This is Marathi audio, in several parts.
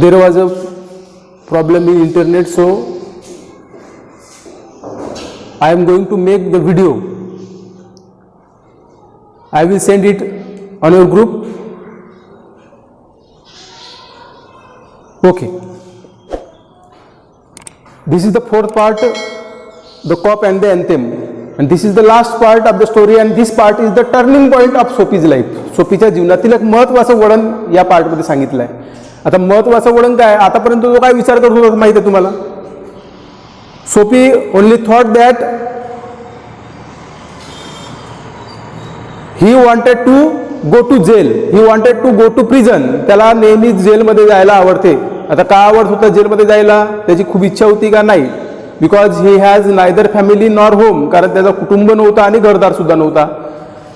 there was a problem in internet, so I am going to make the video. I will send it on your group. Okay. This is the fourth part, the cop and the anthem, and this is the last part of the story, and this part is the turning point of Soapy's life. सोपीच्या जीवनातील एक महत्त्वाचं वळण या पार्टमध्ये सांगितलं आहे. आता महत्त्वाचं वळण काय, आतापर्यंत जो काय विचार करत होता माहिती आहे तुम्हाला. Soapy only thought that he wanted to go to jail, he wanted to go to prison. त्याला नेहमी जेलमध्ये जायला आवडते. आता का आवडत होतं जेलमध्ये जायला, त्याची खूप इच्छा होती का, नाही. Because he has neither family nor home, कारण त्याचा कुटुंब नव्हता आणि घरदार सुद्धा नव्हता,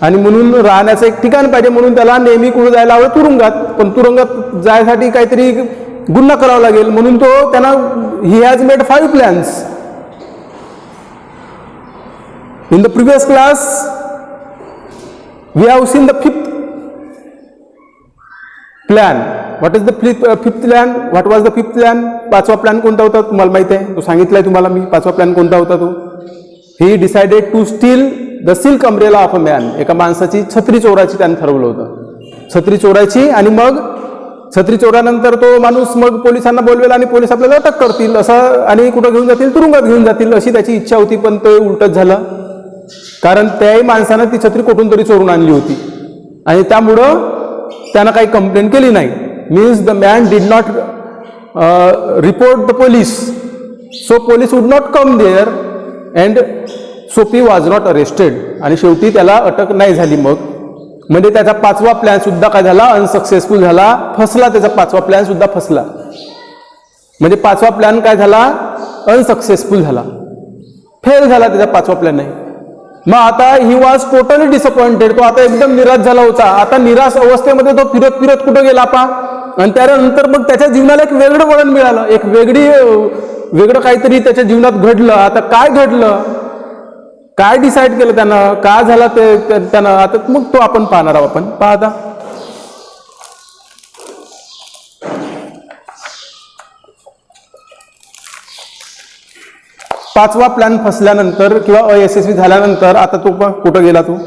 आणि म्हणून राहण्याचं एक ठिकाण पाहिजे, म्हणून त्याला नेहमी कुठं जायला आवडत, तुरुंगात. पण तुरुंगात जायसाठी काहीतरी गुन्हा करावा लागेल, म्हणून तो त्यांना he has made 5 plans. In the previous class we have seen the 5th plan. What is the 5th plan? What was the 5th plan? 5वा प्लॅन कोणता होता तुम्हाला माहिती आहे, तो सांगितलाय तुम्हाला मी. 5वा प्लॅन कोणता होता तो? He decided to steal the silk umbrella of a man. एका माणसाची छत्री चोरायची त्याने ठरवलं होतं, छत्री चोरायची, आणि मग छत्री चोरानंतर तो माणूस मग पोलिसांना बोलवेल आणि पोलीस आपल्याला अटक करतील असं, आणि कुठं घेऊन जातील, तुरुंगात घेऊन जातील, अशी त्याची इच्छा होती. पण ते उलटच झालं, कारण त्याही माणसानं ती छत्री कुठून तरी चोरून आणली होती, आणि त्यामुळं त्यानं काही कंप्लेंट केली नाही. Means the man did not report the police, so police would not come there, and Soapy was not arrested. आणि शेवटी त्याला अटक नाही झाली. मग म्हणजे त्याचा 5वा प्लॅन सुद्धा काय झाला, अनसक्सेसफुल झाला, फसला. त्याचा 5वा प्लॅन सुद्धा फसला. म्हणजे 5वा प्लॅन काय झाला, अनसक्सेसफुल झाला, फेल झाला त्याचा 5वा प्लॅन. नाही, मग आता ही वॉज टोटली डिसअपॉइंटेड. तो आता एकदम निराश झाला होता. आता निराश अवस्थेमध्ये तो फिरत फिरत कुठं गेला पा, आणि त्यानंतर मग त्याच्या जीवनाला एक वेगळं वळण मिळालं, एक वेगळं काहीतरी त्याच्या जीवनात घडलं. आता काय घडलं, काय डिसाईड केलं त्यानं, काय झालं ते त्यानं, आता मग तो आपण पाहणार आहोत. आपण पाहता पाचवा प्लॅन फसल्यानंतर किंवा अयशस्वी झाल्यानंतर आता तो कुठं गेला तो,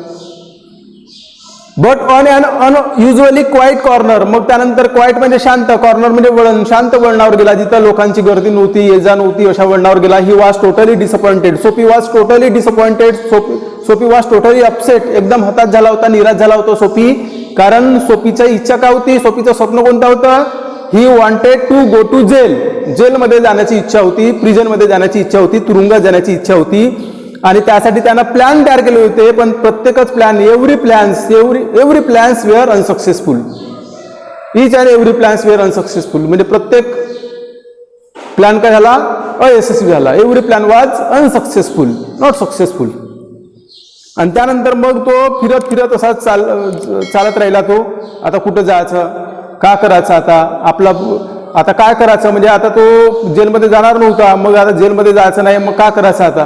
but on an unusually quiet corner. मग त्यानंतर क्वाईट म्हणजे शांत, कॉर्नर म्हणजे वळण, शांत वळणावर गेला, जिथं लोकांची गर्दी नव्हती, ये जा नव्हती, अशा वळणावर गेला. ही वॉज टोटली डिसअपॉइंटेड. सोपी वॉज टोटली डिसअपॉइंटेड. सोपी वॉज टोटली अपसेट. एकदम हताश झाला होता, निराश झाला होता सोपी. कारण सोपीची इच्छा काय होती, सोपीचं स्वप्न कोणतं होतं, he wanted to go to jail. जेलमध्ये जाण्याची इच्छा होती, प्रिझनमध्ये जाण्याची इच्छा होती, तुरुंगात जाण्याची इच्छा होती, आणि त्यासाठी त्यांना प्लॅन तयार केले होते. पण प्रत्येकच plan, every plans were unsuccessful. Each and every plans were unsuccessful. म्हणजे प्रत्येक प्लॅन काय झाला, अयशस्वी झाला. Every plan was unsuccessful, not successful. आणि त्यानंतर मग तो फिरत फिरत असा चालत राहिला. तो आता कुठं जायचं, का करायचं, आता काय करायचं, म्हणजे आता तो जेलमध्ये जाणार नव्हता, मग आता जेलमध्ये जायचं नाही, मग का करायचं आता,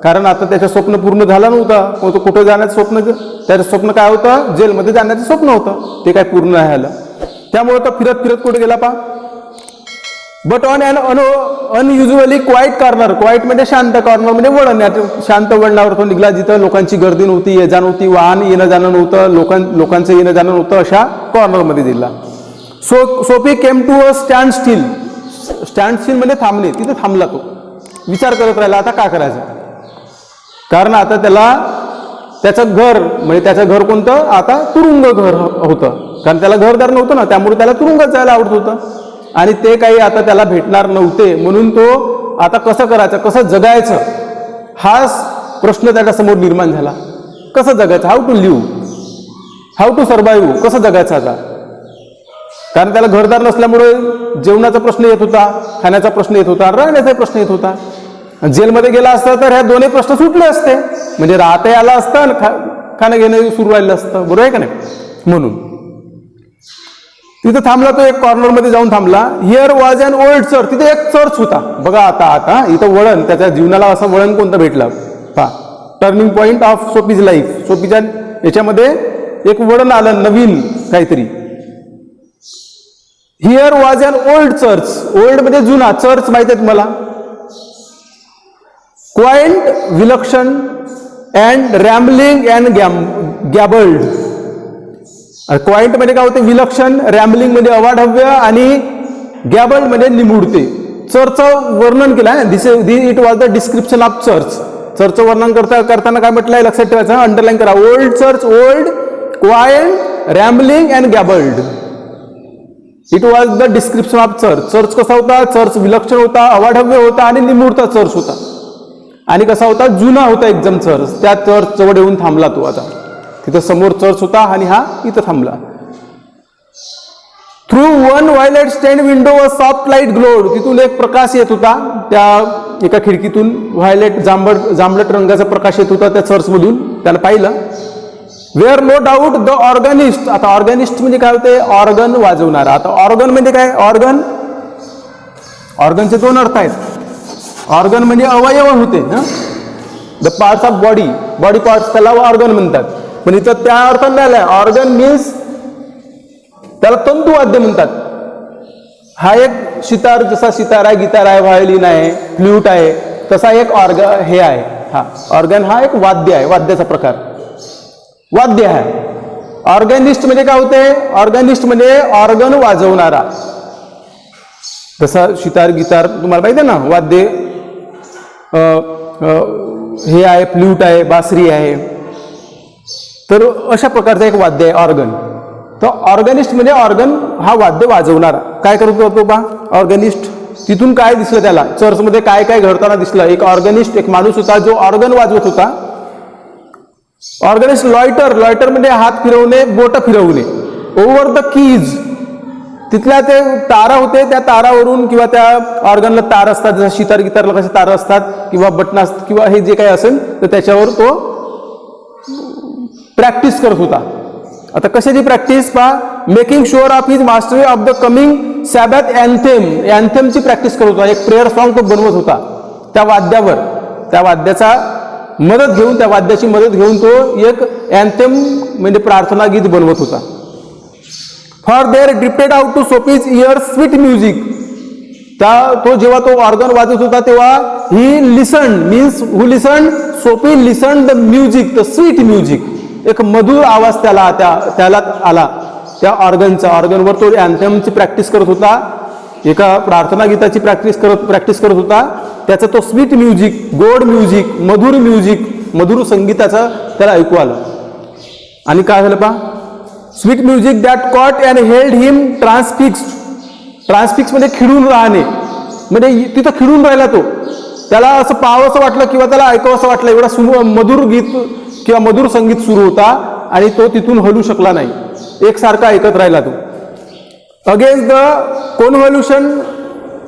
कारण आता त्याचं स्वप्न पूर्ण झालं नव्हतं. मग तो कुठं जाण्याचं स्वप्न, त्याचं स्वप्न काय होतं, जेलमध्ये जाण्याचं स्वप्न होतं, ते काय पूर्ण नाही झालं. त्यामुळे तो फिरत फिरत कुठे गेला पा, but on an unusually quiet corner. Quiet म्हणजे शांत, कॉर्नर म्हणजे वळण. शांत वळणावर तो निघाला, जिथं लोकांची गर्दी नव्हती, ये जा नव्हती, वाहन येणं जाणं नव्हतं, लोकांचं येणं जाणं नव्हतं, अशा कॉर्नरमध्ये दिला. Soapy came to a standstill. Standstill म्हणजे थांबणे. तिथे थांबला तो, विचार करत राहिला आता काय करायचं. कारण आता त्याला त्याचं घर, म्हणजे त्याचं घर कोणतं, आता तुरुंग घर होतं, कारण त्याला घरदार नव्हतं ना, त्यामुळे त्याला तुरुंगात जायला आवडत होतं, आणि ते काही आता त्याला भेटणार नव्हते. म्हणून तो आता कसं करायचं, कसं जगायचं, हा प्रश्न त्याच्यासमोर निर्माण झाला. कसं जगायचं, how to live, how to survive, कसं जगायचं आता. कारण त्याला घरदार नसल्यामुळे जेवणाचा प्रश्न येत होता, खाण्याचा प्रश्न येत होता, राहण्याचा प्रश्न येत होता. जेलमध्ये गेला असता तर ह्या दोन्ही प्रश्न सुटले असते, म्हणजे राहता आला असतं आणि खाणं घेणं सुरू राहिलं असतं, बरोबर आहे का नाही. म्हणून तिथं थांबला तो, एक कॉर्नरमध्ये जाऊन थांबला. Here was an old church. तिथे एक चर्च होता. बघा आता इथं वळण, त्याच्या जीवनाला असं वळण कोणतं भेटलं पहा, turning point of Soapy's life. सोपीच्या याच्यामध्ये एक वळण आलं, नवीन काहीतरी. Here was an old church. Old म्हणजे जुना, चर्च माहिती आहे तुम्हाला. क्वाइंट विलक्षण and rambling and gabled. Quaint म्हणजे काय होते, विलक्षण, रॅम्बलिंग म्हणजे अवाढव्य आणि गॅबल्ड म्हणजे निमुडते. चर्चचं वर्णन केलं आहे. It was the description of church. चर्चचं वर्णन करताना काय म्हटलंय लक्षात ठेवायचं, अंडरलाईन करा. Old church, old, quaint, rambling and gabled. It was the description of church. Church कसा होता, चर्च विलक्षण होता, अवाढव्य होता आणि निमुडता चर्च होता. आणि कसा होता, जुना होता एकदम चर्च. त्या चर्च जवळ येऊन थांबला तो. आता तिथं समोर चर्च होता आणि हा इथं थांबला. थ्रू वन व्हायलेट स्टेन विंडो व सॉफ्ट लाईट ग्लोड. तिथून एक प्रकाश येत होता, त्या एका खिडकीतून व्हायलेट जांभळट रंगाचा प्रकाश येत होता त्या चर्चमधून. त्याला पाहिलं. Where no doubt the organist. आता ऑर्गनिस्ट म्हणजे काय होते, ऑर्गन वाजवणारा. आता ऑर्गन म्हणजे काय, ऑर्गनचे दोन अर्थ आहेत. ऑर्गन म्हणजे अवयव होते ना, the parts of body parts, त्याला ऑर्गन म्हणतात. पण इथं त्या अर्थाने नाही आलाय. ऑर्गन मीन्स त्याला तंतुवाद्य म्हणतात. हा एक सितार, जसा सितार आहे, गिटार आहे, व्हायोलिन आहे, फ्ल्यूट आहे, तसा एक हे आहे. हा ऑर्गन हा एक वाद्य आहे, वाद्याचा प्रकार, वाद्य आहे. ऑर्गॅनिस्ट म्हणजे काय होते, ऑर्गॅनिस्ट म्हणजे ऑर्गन वाजवणारा. जसा सितार, गिटार तुम्हाला माहिती आहे ना, वाद्य हे आहे, फ्ल्यूट आहे, बासरी आहे. तर अशा प्रकारचं एक वाद्य आहे ऑर्गन. तर ऑर्गॅनिस्ट म्हणजे ऑर्गन हा वाद्य वाजवणारा. काय करत होतो बा ऑर्गॅनिस्ट. तिथून काय दिसलं त्याला, चर्चमध्ये काय काय घडताना दिसलं. एक ऑर्गॅनिस्ट, एक माणूस होता जो ऑर्गन वाजवत होता. ऑर्गॅनिस्ट. लॉयटर म्हणजे हात फिरवणे, बोट फिरवणे. Over the keys. तिथल्या ते तारा होते, त्या तारावरून किंवा त्या ऑर्गनला तार असतात, जसं सितार गिटारला कसे तार असतात किंवा बटन असतात किंवा हे जे काही असेल, तर त्याच्यावर तो प्रॅक्टिस करत होता. आता कशाची प्रॅक्टिस पहा, making sure of his mastery of the coming sabbath anthem. अँथेमची प्रॅक्टिस करत होता. एक प्रेयर सॉन्ग तो बनवत होता त्या वाद्यावर. त्या वाद्याचा मदत घेऊन, त्या वाद्याची मदत घेऊन तो एक अँथेम म्हणजे प्रार्थना गीत बनवत होता. For there drifted out to Soapy's ear sweet music. तो जेव्हा तो ऑर्गन वाजवत होता तेव्हा he listen means who listen, Soapy listen the music, the sweet music. एक मधुर आवाज त्याला आला त्या ऑर्गनचा. ऑर्गनवर तो अँथेमची प्रॅक्टिस करत होता, एका प्रार्थना गीताची प्रॅक्टिस करत होता. त्याचा तो स्वीट म्युझिक, गोड म्युझिक, मधुर संगीताचं त्याला ऐकू आलं. आणि काय झालं पहा, sweet music that caught and held him transfix म्हणजे खिळून राहणे. म्हणजे तिथं खिळून राहिला तो. त्याला असं पाहावंसं वाटलं किंवा त्याला ऐकावंसं वाटलं. एवढा मधुर गीत किंवा मधुर संगीत सुरू होता आणि तो तिथून हलू शकला नाही. एकसारखा ऐकत राहिला तो. Against the convolution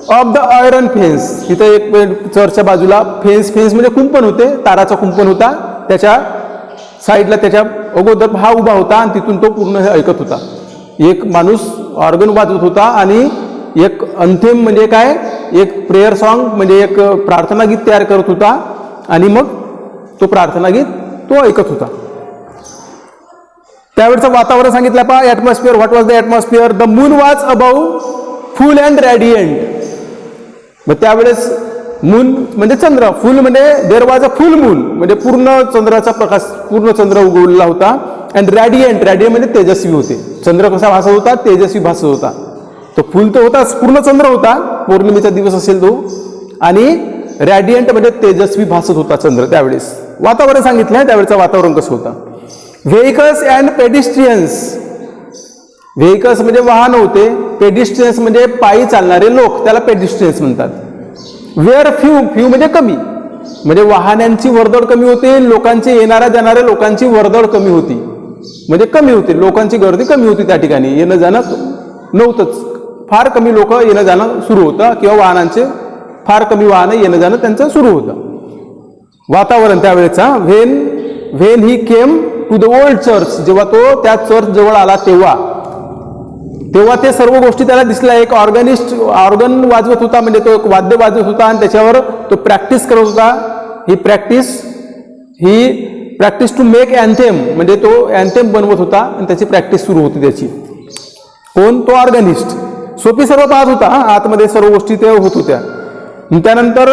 of the iron fence. तिथं एक चर्चच्या बाजूला फेन्स म्हणजे कुंपण होते, ताराचा कुंपण होता. त्याच्या साईडला त्याच्या अगोदर हा उभा होता आणि तिथून तो पूर्ण हे ऐकत होता. एक माणूस ऑर्गन वाजवत होता आणि एक अंथेम म्हणजे काय, एक प्रेयर सॉन्ग म्हणजे एक प्रार्थना गीत तयार करत होता. आणि मग तो प्रार्थना गीत तो ऐकत होता. त्यावेळचं वातावरण सांगितलं पहा, atmosphere. What was the atmosphere. The moon was above full and radiant. मग त्यावेळेस मून म्हणजे चंद्र, फुल म्हणजे there was a full moon म्हणजे पूर्ण चंद्राचा प्रकाश, पूर्ण चंद्र उगवलेला होता. अँड रॅडियंट म्हणजे तेजस्वी होते. चंद्र कसा भासत होता, तेजस्वी भासत होता. तो फुल तो होता, पूर्ण चंद्र होता, पौर्णिमेचा दिवस असेल तो. आणि रॅडियंट म्हणजे तेजस्वी भासत होता चंद्र. त्यावेळेस वातावरण सांगितलंय, त्यावेळेचं वातावरण कसं होतं. Vehicles and पेडिस्ट्रियन्स. व्हेइकल्स म्हणजे वाहन होते, पेडिस्ट्रियन्स म्हणजे पायी चालणारे लोक, त्याला पेडिस्ट्रियन्स म्हणतात. वेअर फ्यू म्हणजे कमी, म्हणजे वाहनांची वर्दळ कमी होते, लोकांची येणाऱ्या जाणाऱ्या लोकांची वर्दळ कमी होती, म्हणजे कमी होते, लोकांची गर्दी कमी होती त्या ठिकाणी. येणं जाणं नव्हतंच, फार कमी लोक येणं जाणं सुरू होतं किंवा वाहनांचे फार कमी वाहनं येणं जाणं त्यांचं सुरू होतं. वातावरण त्यावेळेचा. When he came to the old church. जेव्हा तो त्या चर्च जवळ आला तेव्हा ते सर्व गोष्टी त्याला दिसल्या. एक ऑर्गन वाजवत होता, म्हणजे तो एक वाद्य वाजवत होता आणि त्याच्यावर तो प्रॅक्टिस करत होता. ही प्रॅक्टिस टू मेक अँथेम म्हणजे तो अँथेम बनवत होता आणि त्याची प्रॅक्टिस सुरू होती त्याची. कोण, तो ऑर्गनिस्ट. सोपी सर्व पाहत होता, आतमध्ये सर्व गोष्टी ते होत होत्या. त्यानंतर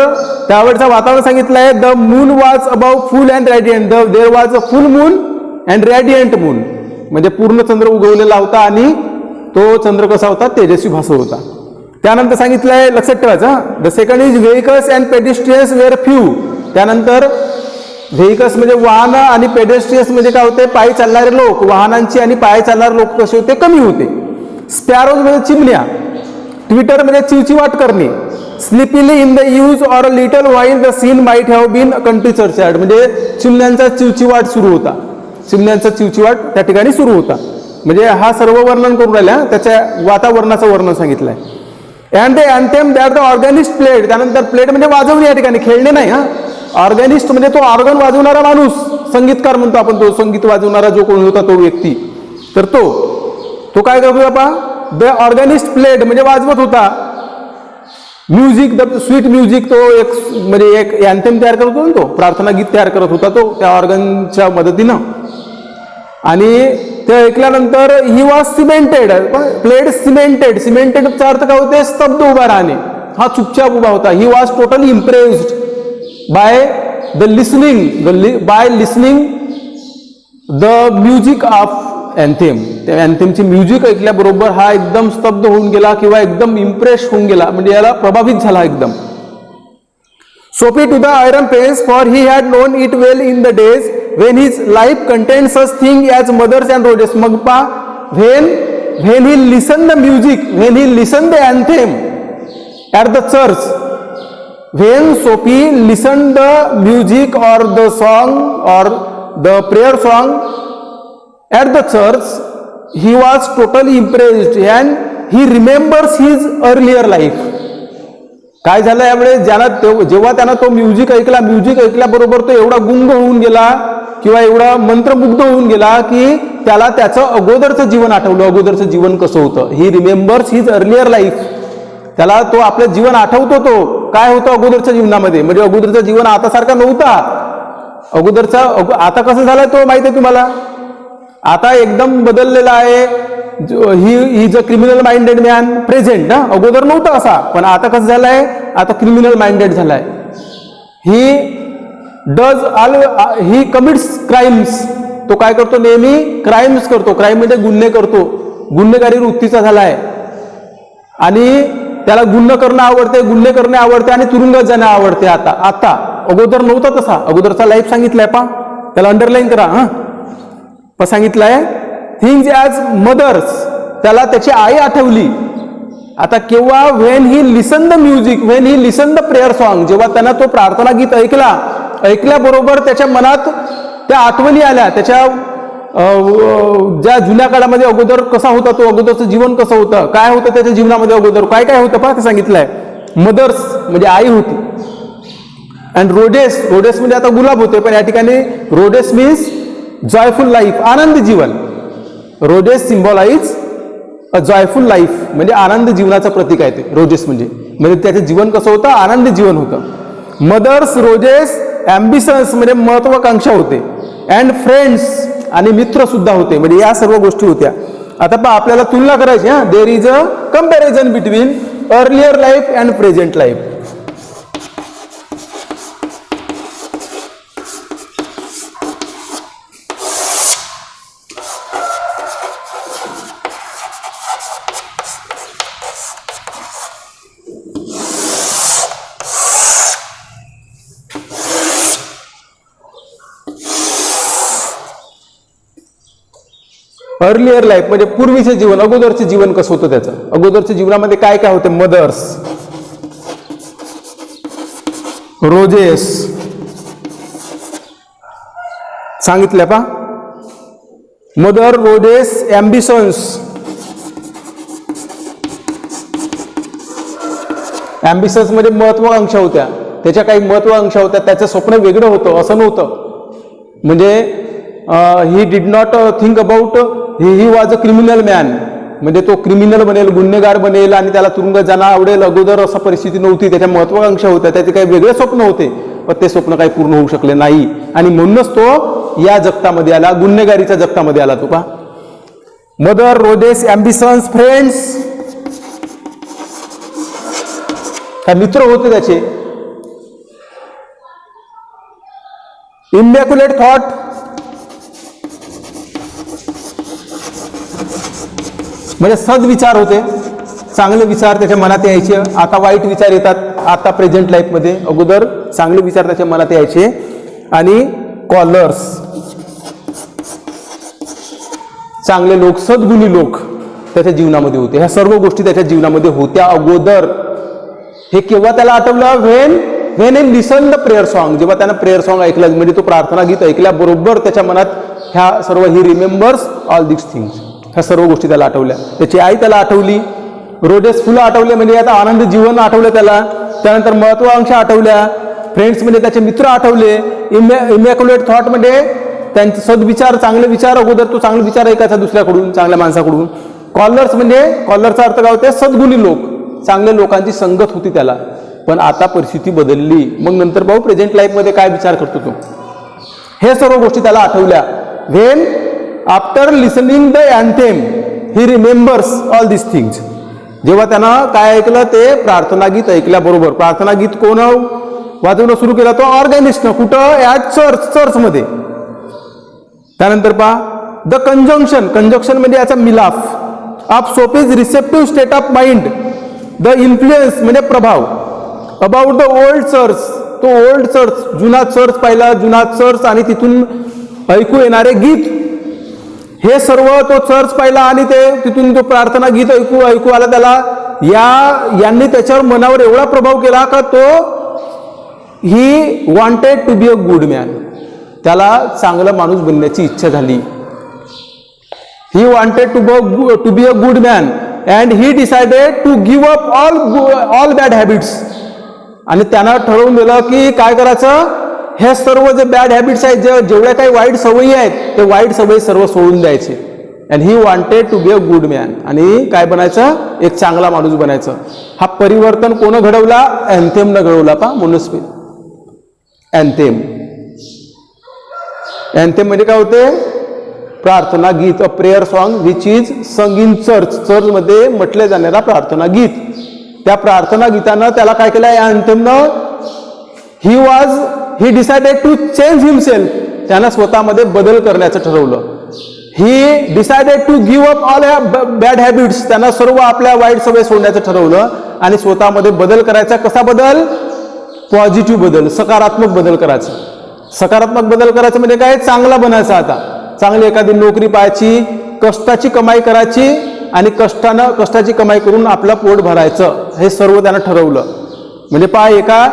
त्यावेळचं वातावरण सांगितलं आहे, the moon was above full and radiant, there was a full moon and radiant moon, म्हणजे पूर्ण चंद्र उगवलेला होता आणि तो चंद्र कसा होता, तेजस्वी भासत होता. त्यानंतर सांगितलं आहे, लक्षात ठेवायचं, the second is vehicles and pedestrians were few. त्यानंतर व्हेकल्स म्हणजे वाहन आणि पेडेस्ट्रियन्स म्हणजे काय होते, पायी चालणारे लोक, वाहनांची आणि पायी चालणारे लोक कसे होते, कमी होते. स्पॅरोज म्हणजे चिमण्या, ट्विटर म्हणजे चिवचिवाट करणे, sleepily in the use or a little while the scene might have been country churchyard, म्हणजे चिमण्यांचा चिवचिवाट सुरू होता, चिमण्यांचा चिवचिवाट त्या ठिकाणी सुरू होता. म्हणजे हा सर्व वर्णन करून राहिला, त्याच्या वातावरणाचं वर्णन सांगितलंय. And the anthem that the organist played, त्यानंतर प्लेड म्हणजे वाजवणे, या ठिकाणी खेळणे नाही. ऑर्गॅनिस्ट म्हणजे तो ऑर्गन वाजवणारा माणूस, संगीतकार म्हणतो आपण, तो संगीत वाजवणारा जो कोण होता तो व्यक्ती. तर तो काय करतो बाबा, द ऑर्गॅनिस्ट प्लेड म्हणजे वाजवत होता. म्युझिक, द स्वीट म्युझिक, तो एक म्हणजे एक अँथेम तयार करत होता, तो प्रार्थना गीत तयार करत होता तो त्या ऑर्गनच्या मदतीनं. आणि ते ऐकल्यानंतर he was cemented, played cemented, सिमेंटेडचा अर्थ काय होते, स्तब्ध उभा राहणे, हा चुपचाप उभा होता. He was totally impressed by the listening, by listening the music of anthem, त्या अँथेमची म्युझिक ऐकल्याबरोबर हा एकदम स्तब्ध होऊन गेला किंवा एकदम इम्प्रेस होऊन गेला, म्हणजे याला प्रभावित झाला एकदम. Soapy to the iron pens, for he had known it well in the days when his life contained such thing as mothers and roses. मग पा when he listened the music, when he listened the anthem at the church, when Sophie listened the music or the song or the prayer song at the church, he was totally impressed and he remembers his earlier life. काय झालं यावेळेस, जेव्हा त्यानं तो म्युझिक ऐकल्याबरोबर तो एवढा गुंग होऊन गेला किंवा एवढा मंत्रमुग्ध होऊन गेला की त्याला त्याचं अगोदरचं जीवन आठवलं, अगोदरचं जीवन कसं होतं. He remembers his earlier life, त्याला तो आपलं जीवन आठवतो, तो काय होतं अगोदरच्या जीवनामध्ये, म्हणजे अगोदरचं जीवन आता सारखा नव्हता. आता कसं झालंय तो माहिती आहे तुम्हाला, आता एकदम बदललेला आहे. ही is a criminal minded man present, अगोदर नव्हता असा, पण आता कसं झालंय, आता क्रिमिनल माइंडेड झालाय. ही कमिट्स क्राईम्स, तो काय करतो, नेहमी क्राईम्स करतो, क्राईम म्हणजे गुन्हे करतो, गुन्हेगारी वृत्तीचा झालाय. आणि त्याला गुन्हे करणं आवडते, गुन्हे करणे आवडते आणि तुरुंगात जाणं आवडते. आता अगोदर नव्हता तसा, अगोदरचा लाईफ सांगितलाय पा, त्याला अंडरलाईन करा. सांगितलंय थिंग्स ॲज मदर्स, त्याला त्याची आई आठवली. आता केव्हा, when he listen the music, when he listen the prayer song, जेव्हा त्यांना तो प्रार्थना गीत ऐकल्याबरोबर त्याच्या मनात त्या आठवणी आल्या, त्याच्या ज्या जुन्या काळामध्ये अगोदर कसा होता तो, अगोदरचं जीवन कसं होतं, काय होतं त्याच्या जीवनामध्ये अगोदर, काय काय होतं पहा ते सांगितलंय. मदर्स म्हणजे आई होती. अँड रोडेस, रोडेस म्हणजे आता गुलाब होते, पण या ठिकाणी रोडेस मीन्स जॉयफुल लाईफ, आनंदी जीवन. रोडेस सिम्बॉलाइज अ जॉयफुल लाईफ, म्हणजे आनंद जीवनाचं प्रतीक आहे ते रोजेस म्हणजे त्याचं जीवन कसं होतं, आनंदी जीवन होतं. मदर्स, रोजेस, ॲम्बिशन्स म्हणजे महत्वाकांक्षा होते. अँड फ्रेंड्स आणि मित्र सुद्धा होते, म्हणजे या सर्व गोष्टी होत्या. आता पहा आपल्याला तुलना करायची. देर is a comparison between earlier life and present life. Earlier life म्हणजे पूर्वीचे जीवन, अगोदरचे जीवन कसं होतं त्याचं, अगोदरच्या जीवनामध्ये काय काय होते. मदर्स, रोजेस सांगितलं पा, मदर, रोजेस, ॲम्बिशन्स. ॲम्बिशन्स म्हणजे महत्वाकांक्षा होत्या, त्याच्या काही महत्वाकांक्षा होत्या, त्याचं स्वप्न वेगळं होतं, असं नव्हतं. म्हणजे he did not think about he was a criminal man, म्हणजे तो क्रिमिनल बनेल, गुन्हेगार बनेल आणि त्याला तुरुंगात जाणं आवडेल, अगोदर असा परिस्थिती नव्हती. त्याच्या महत्वाकांक्षा होत्या, त्याचे काही वेगळे स्वप्न होते, पण ते स्वप्न काही पूर्ण होऊ शकले नाही. आणि म्हणूनच तो या जगतामध्ये आला, गुन्हेगारीच्या जगतामध्ये आला. तो का मदर, रोजेस, ॲम्बिशन्स, फ्रेंड्स काय मित्र होते त्याचे. इमॅक्युलेट थॉट, म्हणजे सद्विचार होते, चांगले विचार त्याच्या मनात यायचे. आता वाईट विचार येतात आता प्रेझेंट लाईफमध्ये, अगोदर चांगले विचार त्याच्या मनात यायचे. आणि कॉलर्स, चांगले लोक, सद्गुणी लोक त्याच्या जीवनामध्ये होते. ह्या सर्व गोष्टी त्याच्या जीवनामध्ये होत्या अगोदर. हे केव्हा त्याला आठवलं? When he listen the prayer song, जेव्हा त्यानं प्रेयर सॉन्ग ऐकलं, म्हणजे तो प्रार्थना गीत ऐकल्याबरोबर त्याच्या मनात ह्या सर्व, ही रिमेंबर्स ऑल दिस थिंग्स, ह्या सर्व गोष्टी त्याला आठवल्या. त्याची आई त्याला आठवली, रोजेस फुलं आठवले, म्हणजे आता आनंद जीवन आठवलं त्याला. त्यानंतर महत्वाकांक्षा आठवल्या, फ्रेंड्स म्हणजे त्याचे मित्र आठवले. इमॅक्युलेट थॉट म्हणजे त्यांचे सद्विचार, चांगले विचार, अगोदर तो चांगले विचार ऐकायचा दुसऱ्याकडून, चांगल्या माणसाकडून. कॉलर्स म्हणजे, कॉलरचा अर्थ काय होते? सद्गुणी लोक, चांगल्या लोकांची संगत होती त्याला. पण आता परिस्थिती बदलली. मग नंतर भाऊ प्रेझेंट लाईफमध्ये काय विचार करतो तो, हे सर्व गोष्टी त्याला आठवल्या. When after listening the anthem he remembers all this things. जेव्हा त्यानं काय ऐकलं? ते प्रार्थना गीत ऐकल्याबरोबर. प्रार्थना गीत कोण वाजवणं सुरू केलं? तो ऑर्गॅनिस्टनं. कुठं? ॲट चर्चमध्ये. त्यानंतर पहा द कंजंक्शन म्हणजे याचा मिलाफ. Of Soapy's receptive state of mind. The influence म्हणजे प्रभाव. अबाउट द ओल्ड चर्च, तो ओल्ड चर्च, जुना चर्च पाहिला, जुना चर्च आणि तिथून ऐकू येणारे गीत, हे सर्व तो चर्च पाहिला आणि ते तिथून तो प्रार्थना गीत ऐकू आला त्याला. यांनी त्याच्यावर मनावर एवढा प्रभाव केला का तो he wanted to be a good man, त्याला चांगला माणूस बनण्याची इच्छा झाली. He wanted to be a good man and he decided to give up all bad habits. आणि त्यानं ठरवून दिलं की काय करायचं? हे सर्व जे बॅड हॅबिट्स आहेत, जेवढ्या काही वाईट सवयी आहेत, ते वाईट सवयी सर्व सोडून द्यायचे. And he wanted to be a good man. आणि काय बनायचं? एक चांगला माणूस बनायचं. हा परिवर्तन कोण घडवला? अँथेमनं घडवला. पा मोनोस्पिन अँथेम. अँथेम म्हणजे काय होते? प्रार्थना गीत, a prayer song which is संग इन चर्चमध्ये म्हटले जाणारा प्रार्थना गीत. त्या प्रार्थना गीतानं त्याला काय केलं? अँथेमनं he decided to change himself. त्यानं स्वतःमध्ये बदल करण्याचं ठरवलं. He decided to give up all bad habits. त्यानं सर्व आपल्या वाईट सवय सोडण्याचं ठरवलं आणि स्वतःमध्ये बदल करायचा. कसा बदल? पॉझिटिव्ह बदल, सकारात्मक बदल करायचा. सकारात्मक बदल करायचं म्हणजे काय? चांगला बनायचा. आता चांगली एखादी नोकरी पाहायची, कष्टाची कमाई करायची आणि कष्टाची कमाई करून आपलं पोट भरायचं. हे सर्व त्यानं ठरवलं. म्हणजे पहा, एका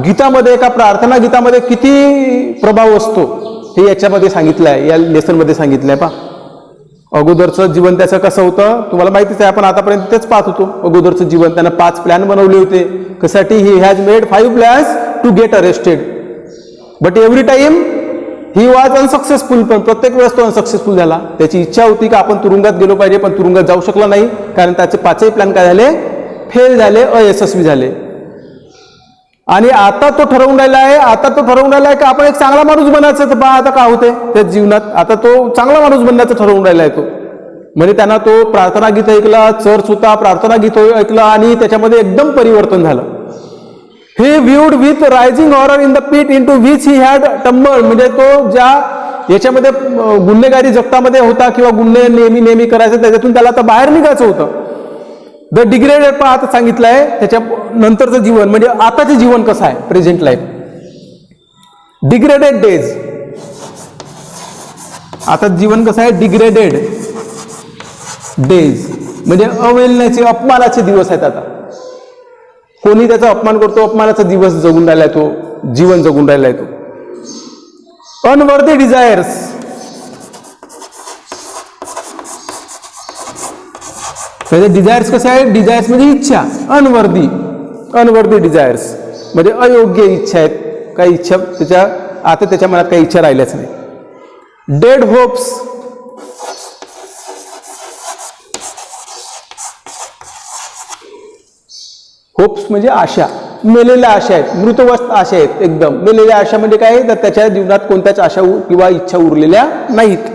गीतामध्ये, एका प्रार्थना गीतामध्ये किती प्रभाव असतो हे याच्यामध्ये सांगितलं आहे, या लेसनमध्ये सांगितलं आहे. पहा अगोदरचं जीवन त्याचं कसं होतं तुम्हाला माहितीच आहे. आपण आतापर्यंत तेच पाहत होतो. अगोदरचं जीवन त्यानं 5 प्लॅन बनवले होते. कशासाठी? He has made 5 plans to get arrested, but every time he was unsuccessful. पण प्रत्येक वेळेस तो अनसक्सेसफुल झाला. त्याची इच्छा होती की आपण तुरुंगात गेलो पाहिजे, पण तुरुंगात जाऊ शकला नाही, कारण त्याचे 5ही प्लॅन काय झाले? फेल झाले, अयशस्वी झाले. आणि आता तो ठरवून राहिला आहे की आपण एक चांगला माणूस बनायचं. तर पहा आता काय होते त्या जीवनात. आता तो चांगला माणूस बनण्याचं ठरवून राहिला आहे तो. म्हणजे त्यांना तो प्रार्थना गीत ऐकला, चर्च होता, प्रार्थना गीत ऐकलं आणि त्याच्यामध्ये एकदम परिवर्तन झालं. He viewed with rising horror in the pit into which he had tumbled. म्हणजे तो ज्या याच्यामध्ये गुन्हेगारी जगतामध्ये होता किंवा गुन्हे नेहमी करायचे, त्याच्यातून त्याला आता बाहेर निघायचं होतं. द डिग्रेडेड पण आता सांगितलं आहे. त्याच्या नंतरचं जीवन म्हणजे आताचं जीवन कसं आहे? Present life. Degraded days. आता जीवन कसं आहे? डिग्रेडेड डेज म्हणजे अवहेलनेचे, अपमानाचे दिवस आहेत. आता कोणी त्याचा अपमान करतो, अपमानाचा दिवस जगून राहिलाय तो, जीवन जगून राहिलाय तो. Unworthy desires. म्हणजे डिझायर्स कसे आहे? डिझायर्स म्हणजे इच्छा. अनवर्दी डिझायर्स म्हणजे अयोग्य इच्छा आहेत. काही इच्छा आता त्याच्या मनात काही इच्छा राहिल्याच नाही. Dead hopes. होप्स म्हणजे आशा. मेलेल्या आशा आहेत, मृतवस्थ आशा आहेत. एकदम मेलेल्या आशा म्हणजे काय? तर त्याच्या जीवनात कोणत्याच आशा किंवा इच्छा उरलेल्या नाहीत.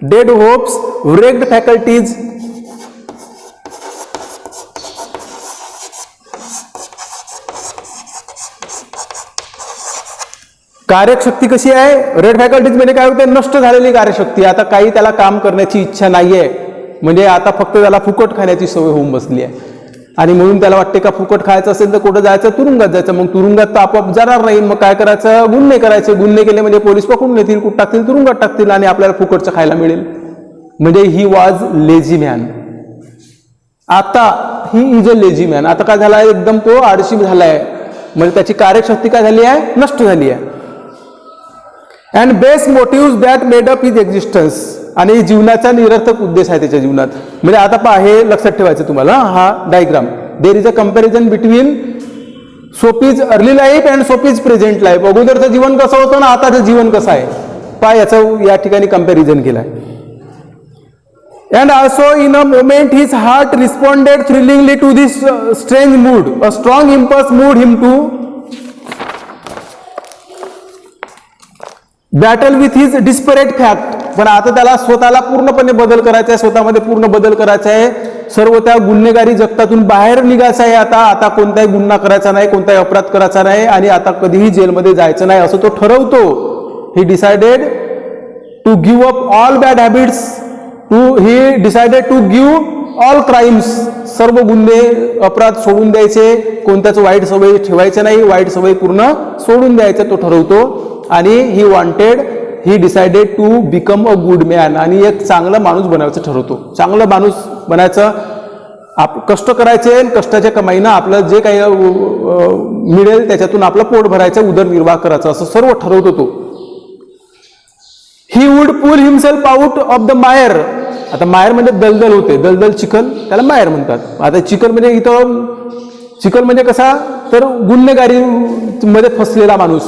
Dead hopes, wrecked faculties. कार्यशक्ती कशी आहे, रेड फॅकल्टीज म्हणजे काय होते, नष्ट झालेली कार्यशक्ती. आता काही त्याला काम करण्याची इच्छा नाहीये, म्हणजे आता फक्त त्याला फुकट खाण्याची सवय होऊन बसली आहे. आणि म्हणून त्याला वाटते का फुकट खायचं असेल तर कुठं जायचं, तुरुंगात जायचं. मग तुरुंगात तर आपोआप जाणार नाही, मग काय करायचं, गुन्हे करायचे. गुन्हे केले म्हणजे पोलीस पकडून नेतील, कुठं टाकतील, तुरुंगात टाकतील आणि आपल्याला फुकटचं खायला मिळेल. म्हणजे ही वॉज लेझी मॅन. आता he is a lazy man. आता काय झालाय, एकदम तो आळशी झालाय, म्हणजे त्याची कार्यशक्ती काय झाली आहे, नष्ट झाली आहे. And base motive that made up his existence. आणि जीवनाचा निरर्थक उद्देश आहे त्याच्या जीवनात. म्हणजे आता पहा, हे लक्षात ठेवायचं तुम्हाला, हा diagram. There is a comparison between Soapy's early life and Soapy's present life. अगोदरचं जीवन कसं होतं ना आताचं जीवन कसं आहे, पहा याचं या ठिकाणी कंपॅरिझन केलं आहे. And also in a moment his heart responded thrillingly to this strange mood. A strong impulse moved him to battle with his disparate fact. पण आता त्याला स्वतःला पूर्णपणे बदल करायचा आहे, स्वतःमध्ये पूर्ण बदल करायचा आहे, सर्व त्या गुन्हेगारी जगतातून बाहेर निघायचं आहे. आता कोणताही गुन्हा करायचा नाही, कोणताही अपराध करायचा नाही आणि आता कधीही जेलमध्ये जायचं नाही असं तो ठरवतो. He decided to give up all bad habits. He decided to give all crimes. सर्व गुन्हे अपराध सोडून द्यायचे, कोणत्याच वाईट सवयी ठेवायचे नाही, वाईट सवयी पूर्ण सोडून द्यायचं तो ठरवतो. आणि he decided to become a good man. आणि एक चांगला माणूस बनायचं ठरवतो. चांगला माणूस बनायचं, कष्ट करायचे, कष्टाच्या कमाईनं आपलं जे काही मिळेल त्याच्यातून आपलं पोट भरायचं, उदरनिर्वाह करायचा, असं सर्व ठरवतो तो. He would pull himself out of the mire. आता मायर म्हणजे दलदल होते, दलदल चिखल, त्याला मायर म्हणतात. आता चिखल म्हणजे इथं चिखल म्हणजे कसा, तर गुन्हेगारी मध्ये फसलेला माणूस,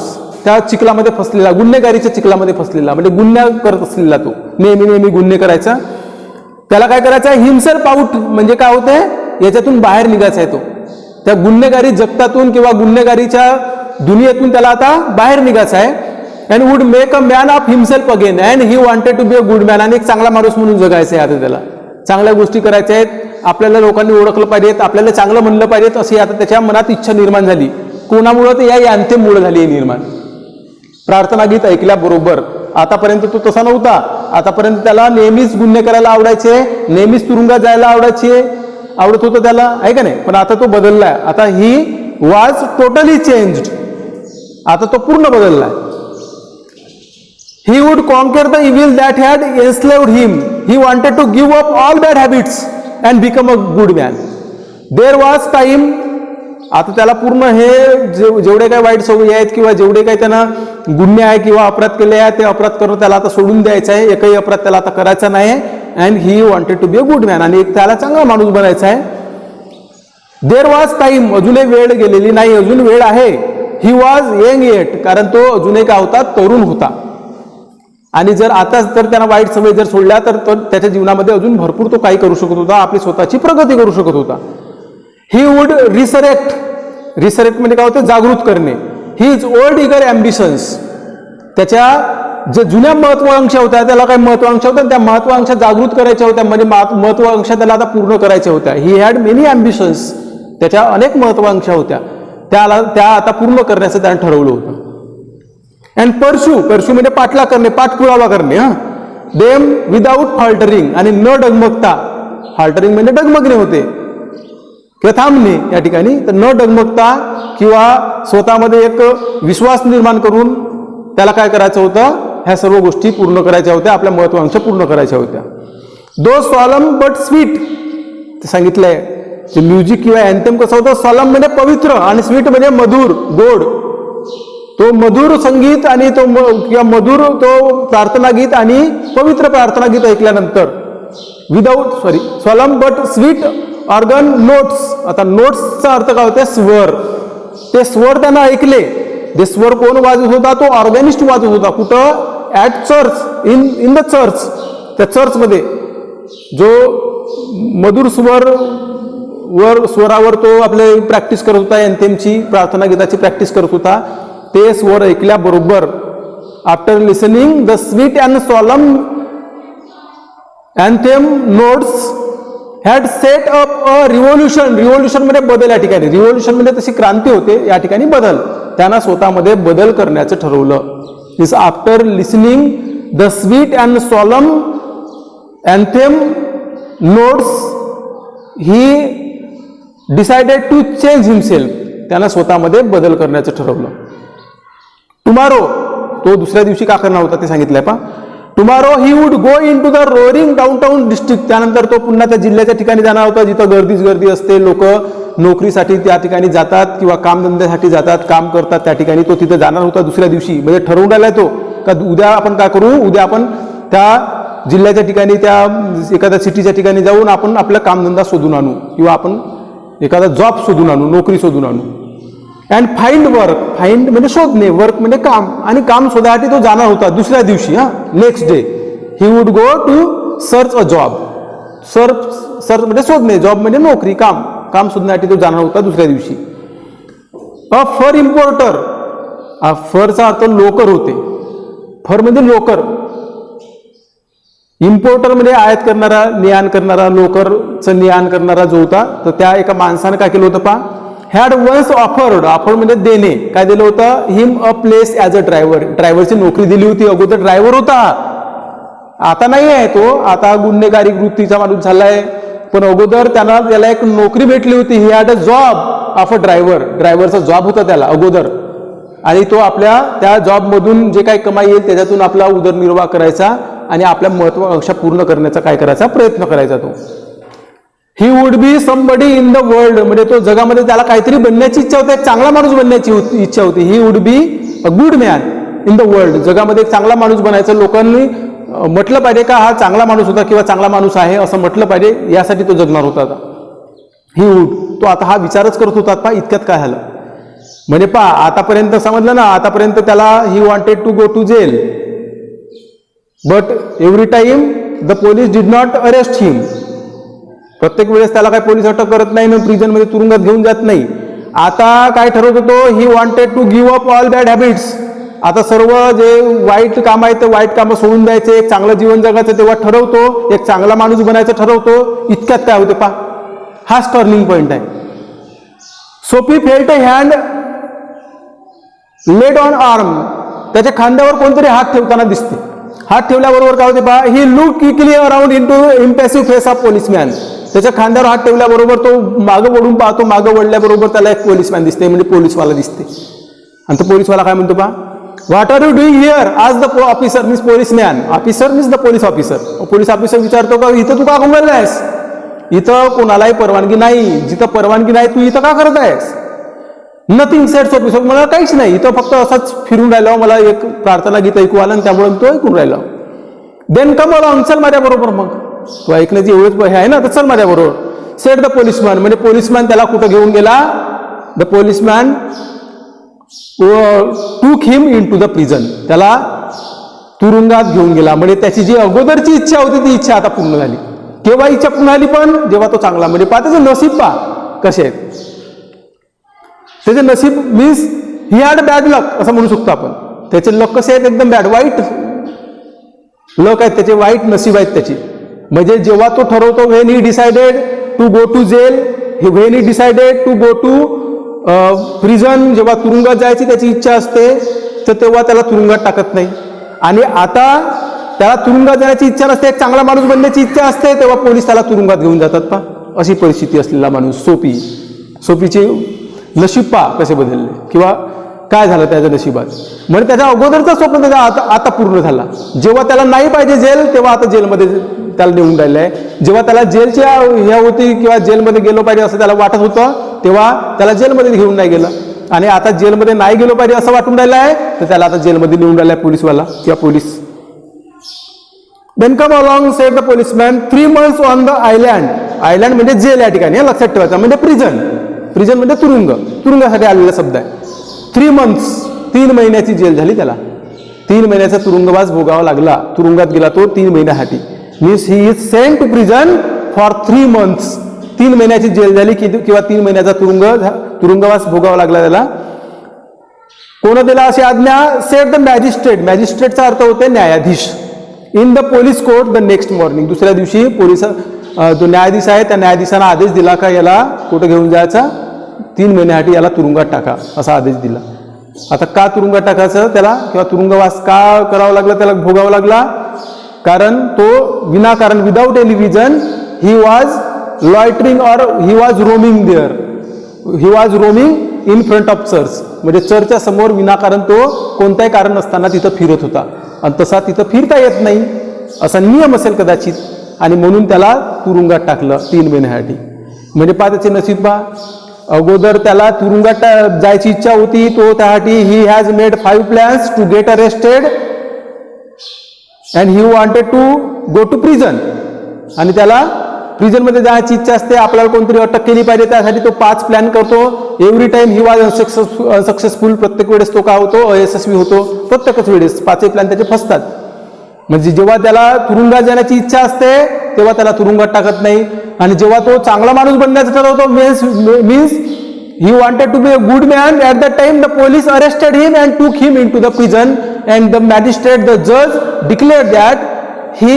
त्या चिखलामध्ये फसलेला, गुन्हेगारीच्या चिखलामध्ये फसलेला, म्हणजे गुन्हा करत असलेला तो, नेहमी गुन्हे करायचा. त्याला काय करायचं आहे, हिमसेल्फ आउट म्हणजे काय होते, याच्यातून बाहेर निघायचा आहे तो, त्या गुन्हेगारी जगतातून किंवा गुन्हेगारीच्या दुनियेतून त्याला आता बाहेर निघायचं आहे. And would make a man of himself again and he wanted to be a good man. आणि एक चांगला माणूस म्हणून जगायचं आहे आता त्याला, चांगल्या गोष्टी करायच्या आहेत, आपल्याला लोकांनी ओळखलं पाहिजेत, आपल्याला चांगलं म्हणलं पाहिजेत, अशी आता त्याच्या मनात इच्छा निर्माण झाली. कोणामुळं, तर या यांतेमुळं झाली आहे निर्माण. प्रार्थना गीत ऐकल्याबरोबर. आतापर्यंत तो तसा नव्हता, आतापर्यंत त्याला नेहमीच गुन्हे करायला आवडायचे, नेहमीच तुरुंगात जायला आवडत होतं त्याला, आहे का नाही. पण आता तो बदललाय, आता ही वॉज टोटली चेंज्ड. आता तो पूर्ण बदललाय. He would conquer the evil that had enslaved him. He wanted to give up all bad habits and become a good man. There was time. आता त्याला पूर्ण हे जेवढे काही वाईट सवयी आहेत किंवा जेवढे काही त्यांना गुन्हे आहे किंवा अपराध केले आहेत ते अपराध करून त्याला आता सोडून द्यायचं आहे, एकही अपराध त्याला आता करायचा नाही. And he wanted to be a good man. आणि एक त्याला चांगला माणूस बनायचा आहे. There was time. अजूनही वेळ गेलेली नाही, अजून वेळ आहे. He was young yet. कारण तो अजूनही काय होता, तरुण होता. आणि जर आता तर त्यांना वाईट सवय जर सोडल्या तर त्याच्या जीवनामध्ये अजून भरपूर तो काही करू शकत होता, आपली स्वतःची प्रगती करू शकत होता. He would resurrect. रिसरेक्ट म्हणजे काय होतं, जागृत करणे. He is old eager ambitions. त्याच्या जे जुन्या महत्वाकांक्षा होत्या, त्याला काही महत्वाकांक्षा होत्या, त्या महत्वाकांक्षा जागृत करायच्या होत्या, म्हणजे महत्वाकांक्षा त्याला आता पूर्ण करायच्या होत्या. He had many ambitions. त्याच्या अनेक महत्वाकांक्षा होत्या, त्या आता पूर्ण करण्याचं त्याने ठरवलं होतं. अँड परशू. परशू म्हणजे पाठला करणे, पाठपुरावा करणे. Them without faltering. आणि न डगमगता. फाल्टरिंग म्हणजे डगमगणे होते किंवा थांबणे या ठिकाणी. तर न डगमगता किंवा स्वतःमध्ये एक विश्वास निर्माण करून त्याला काय करायचं होतं, ह्या सर्व गोष्टी पूर्ण करायच्या होत्या, आपल्या महत्वाकांक्षा पूर्ण करायच्या होत्या. दो सॉलम बट स्वीट. ते सांगितलंय ते म्युझिक किंवा अँथेम कसं होतं, सॉलम म्हणजे पवित्र आणि स्वीट म्हणजे मधुर, गोड. तो मधुर संगीत आणि तो किंवा मधुर तो प्रार्थना गीत आणि पवित्र प्रार्थना गीत ऐकल्यानंतर solemn but sweet organ notes. आता नोट्सचा अर्थ काय होते, स्वर. ते स्वर त्यांना ऐकले. ते स्वर कोण वाजवत होता, तो ऑर्गॅनिस्ट वाजवत होता. कुठं, at church, in the church. त्या चर्चमध्ये जो मधुर स्वरावर तो आपले प्रॅक्टिस करत होता, अँथेमची प्रार्थना गीताची प्रॅक्टिस करत होता. ते स्वर ऐकल्याबरोबर, after listening the sweet and solemn anthem notes had set up a revolution. Revolution म्हणजे बदल या ठिकाणी. रिव्होल्युशन म्हणजे तशी क्रांती होते, या ठिकाणी बदल. त्यांना स्वतःमध्ये बदल करण्याचं ठरवलं. This after listening the sweet and solemn anthem notes he decided to change himself. त्यांना स्वतःमध्ये बदल करण्याचं ठरवलं. टुमारो, तो दुसऱ्या दिवशी का करणार होता ते सांगितलंय पा. Tomorrow he would go into the roaring downtown district. त्यानंतर तो पुन्हा त्या जिल्ह्याच्या ठिकाणी जाणार होता जिथं गर्दीच गर्दी असते. लोक नोकरीसाठी त्या ठिकाणी जातात किंवा कामधंद्यासाठी जातात, काम करतात त्या ठिकाणी. तो तिथे जाणार होता दुसऱ्या दिवशी. म्हणजे ठरवून राहिलाय तो का उद्या आपण काय करू, उद्या आपण त्या जिल्ह्याच्या ठिकाणी, त्या एखाद्या सिटीच्या ठिकाणी जाऊन आपण आपला कामधंदा शोधून आणू किंवा आपण एखादा जॉब शोधून आणू, नोकरी शोधून आणू. अँड फाइंड वर्क, फाइंड म्हणजे शोधणे, वर्क म्हणजे काम, आणि काम शोधासाठी तो जाणार होता दुसऱ्या दिवशी. Next day he would go to search a job. Search म्हणजे शोधणे, जॉब म्हणजे नोकरी, काम, काम शोधण्यासाठी तो जाणार होता दुसऱ्या दिवशी. अ फर इम्पोर्टर, फरचा अर्थ लोकर होते. फर म्हणजे लोकर, इम्पोर्टर म्हणजे आयात करणारा, निर्यात करणारा, लोकरचं निर्यात करणारा जो होता. तर त्या एका माणसानं काय केलं होतं पा, हॅड वन्स ऑफर्ड, ऑफर म्हणजे देणे, काय दिलं होतं, him a place as a driver. ड्रायव्हरची नोकरी दिली होती. अगोदर ड्रायव्हर होता, आता नाही आहे तो, आता गुन्हेगारी वृत्तीचा माणूस झालाय. पण अगोदर त्याला एक नोकरी भेटली होती. He had a job of a driver. ड्रायव्हरचा जॉब होता त्याला अगोदर, आणि तो आपल्या त्या जॉबमधून जे काही कमाई येईल त्याच्यातून आपला उदरनिर्वाह करायचा आणि आपल्या महत्वाकांक्षा पूर्ण करण्याचा काय करायचा, प्रयत्न करायचा तो. He would be somebody in the world, म्हणजे तो जगामध्ये त्याला काहीतरी बनण्याची इच्छा होती, एक चांगला माणूस बनण्याची इच्छा होती. He would be a good man in the world, जगामध्ये एक चांगला माणूस बनायचं. लोकांनी म्हटलं पाहिजे का हा चांगला माणूस होता किंवा चांगला माणूस आहे असं म्हटलं पाहिजे, यासाठी तो जगणार होता. ही वुड, तो आता हा विचारच करत होता. पा इतक्यात काय झालं म्हणजे पा, आतापर्यंत समजलं ना, आतापर्यंत त्याला he wanted to go to jail, but every time the police did not arrest him. प्रत्येक वेळेस त्याला काही पोलीस अटक करत नाही ना प्रिझनमध्ये तुरुंगात घेऊन जात नाही. आता काय ठरवत होतो, he wanted to give up all bad habits. आता सर्व जे वाईट काम आहे ते वाईट कामं सोडून द्यायचे, एक चांगलं जीवन जगायचं तेव्हा ठरवतो, एक चांगला माणूस बनायचं ठरवतो. इतक्यात काय होते पा, हाच टर्निंग पॉइंट आहे. Soapy felt a hand laid on arm, त्याच्या खांद्यावर कोणतरी हात ठेवताना दिसते. हात ठेवल्याबरोबर काय होते पहा, he look quickly around into impassive face of policeman. त्याच्या खांद्यावर हात ठेवल्याबरोबर तो मागं वळून पाहतो, मागं वळल्याबरोबर त्याला एक पोलिसमॅन दिसते, म्हणजे पोलीसवाला दिसते. आणि तो पोलीसवाला काय म्हणतो पहा, what are you doing here आज the officer means policeman. Officer means the police officer. Police officer विचारतो का इथं तू का घुमलेला आहेस, इथं कोणालाही परवानगी नाही, जिथं परवानगी नाही तू इथं का करत आहेस. नथिंग सेट्स ऑफिसर, मला काहीच नाही, इथं फक्त असाच फिरून राहिलो, मला एक प्रार्थना गीत ऐकू आलं आणि त्यामुळे तो ऐकून राहिलो. देन कम अलॉंग, चल माझ्या बरोबर. मग तो ऐकण्याची एवढंच हे आहे ना, तर चल माझ्या बरोबर. सेट द पोलिसमॅन, म्हणजे पोलिसमॅन त्याला कुठं घेऊन गेला, the policeman took him into the prison, त्याला तुरुंगात घेऊन गेला. म्हणजे त्याची जी अगोदरची इच्छा होती ती इच्छा आता पूर्ण झाली. केव्हा इच्छा पूर्ण झाली, पण जेव्हा तो चांगला, म्हणजे पहा त्याचं नशीब पहा कसे आहेत. त्याचे नशीब मीन्स ही हॅड बॅड लक असं म्हणू शकतो आपण. त्याचे लक कसे आहेत, एकदम बॅड, वाईट लक आहेत त्याचे, वाईट नशीब आहेत त्याची. म्हणजे जेव्हा तो ठरवतो, when he decided to go to jail, when he decided to go to prison, जेव्हा तुरुंगात जायची त्याची इच्छा असते तर तेव्हा त्याला तुरुंगात टाकत नाही. आणि आता त्याला तुरुंगात जाण्याची इच्छा नसते, एक चांगला माणूस बनण्याची इच्छा असते, तेव्हा पोलीस त्याला तुरुंगात घेऊन जातात. पा अशी परिस्थिती असलेला माणूस सोफीचे नशीब पा कसे बदलले किंवा काय झालं त्याच्या नशिबात. म्हणजे त्याच्या अगोदरचा स्वप्न त्याचा आता पूर्ण झाला. जेव्हा त्याला नाही पाहिजे जेल, तेव्हा आता जेलमध्ये त्याला नेऊन राहिलं आहे. जेव्हा त्याला जेलची ह्या होती किंवा जेलमध्ये गेलो पाहिजे असं त्याला वाटत होतं, तेव्हा त्याला जेलमध्ये घेऊन नाही गेलं. आणि आता जेलमध्ये नाही गेलो पाहिजे असं वाटून राहिलं आहे, तर त्याला आता जेलमध्ये नेऊन राहिला आहे पोलीसवाला किंवा police. Then come along said the policeman 3 months on the island. Island म्हणजे जेल या ठिकाणी, हे लक्षात ठेवायचं. म्हणजे प्रिझन, प्रिझन म्हणजे तुरुंग, तुरुंगासाठी आलेला शब्द आहे. 3 months 3 महिन्याची जेल झाली त्याला. 3 महिन्याचा तुरुंगवास भोगावा लागला. तुरुंगात गेला तो 3 महिन्यासाठी. Means he is sent to prison for 3 months. 3 महिन्याची जेल झाली किंवा 3 महिन्याचा तुरुंगवास भोगावा लागला त्याला. कोण दिला अशी आज्ञा, सेट द मॅजिस्ट्रेट. मॅजिस्ट्रेटचा अर्थ होते न्यायाधीश. In the police court the next morning. दुसऱ्या दिवशी पोलीस जो न्यायाधीश आहे त्या न्यायाधीशानं आदेश दिला का याला कुठं घेऊन जायचा, 3 महिन्यासाठी याला तुरुंगात टाका असा आदेश दिला. आता का तुरुंगात टाकायचं त्याला किंवा तुरुंगवास का करावा लागला, त्याला भोगावा लागला? कारण तो विनाकारण, without any reason, he was loitering और he was roaming there, he was roaming in front of church, म्हणजे चर्चच्या समोर विनाकारण तो कोणताही कारण नसताना तिथं फिरत होता. आणि तसा तिथं फिरता येत नाही असा नियम असेल कदाचित, आणि म्हणून त्याला तुरुंगात टाकलं 3 महिन्यासाठी. म्हणजे पहा त्याचे नशीब पहा. अगोदर त्याला तुरुंगात जायची इच्छा होती, तो त्यासाठी he has made 5 plans to get arrested and he wanted to go to prison. आणि त्याला प्रिझनमध्ये जायची इच्छा असते, आपल्याला कोणतरी अटक केली पाहिजे, त्यासाठी तो 5 प्लॅन करतो. Every time he was unsuccessful, प्रत्येक वेळेस तो काय होतो, अयशस्वी होतो. प्रत्येकच वेळेस 5 प्लॅन त्याचे फसतात. म्हणजे जेव्हा त्याला तुरुंगात जाण्याची इच्छा असते तेव्हा त्याला तुरुंगात टाकत नाही, आणि जेव्हा तो चांगला माणूस बनण्याचं ठरवतो, means he wanted to be a good man, at the time the police arrested him and took him into the prison and the magistrate, the जज declared that he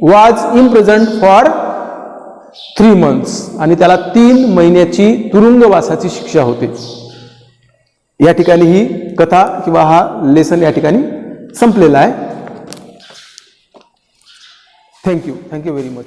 was imprisoned for 3 months, आणि त्याला 3 महिन्याची तुरुंगवासाची शिक्षा होते. या ठिकाणी ही कथा किंवा हा लेसन या ठिकाणी संपलेला आहे. Thank you very much.